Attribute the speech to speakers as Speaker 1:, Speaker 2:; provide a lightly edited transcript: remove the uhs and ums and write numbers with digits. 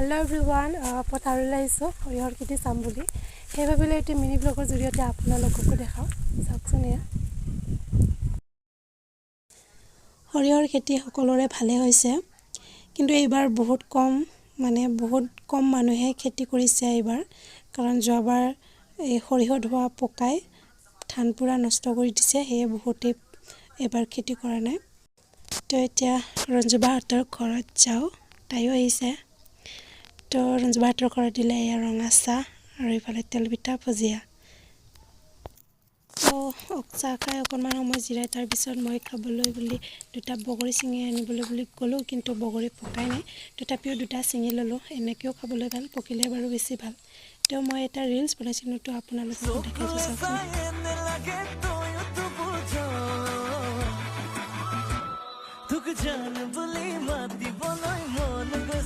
Speaker 1: Hello everyone, পথাৰলৈ আহিছোঁ সৰিয়হৰ খেতি চাম বুলি সেইভাবে এটি মিনি ব্লগৰ জৰিয়তে আপোনালোককো দেখাও চাওকচোন এয়া সৰিয়হৰ খেতি সকলোৰে ভালে হৈছে কিন্তু এইবাৰ বহুত কম মানুহে খেতি কৰিছে এইবাৰ কাৰণ যোৱাবাৰ এই সৰিয়হ ধোৱা পকাই ধান পুৰা নষ্ট কৰি দিছে সেয়ে বহুতে এবাৰ খেতি কৰা নাই তো এতিয়া ৰঞ্জুবাহঁতৰ ঘৰত যাও তাইও আহিছে তো ৰঞ্জুবাহঁতৰ ঘৰত দিলে এয়া ৰঙা চাহ আৰু ইফালে তেল পিঠা ভজিয়া তো চাহ খাই অকণমান সময় জিৰাই তাৰ পিছত মই খাবলৈ বুলি দুটা বগৰী চিঙি আনিবলৈ বুলি গ'লো কিন্তু বগৰী পকাই নাই তথাপিও দুটা চিঙি ল'লো এনেকৈও খাবলৈ ভাল পকিলে বাৰু বেছি ভাল তো মই এটা ৰিলছ বনাইছিলোঁ তো আপোনালোকক দেখাইছোঁ চাওকচোন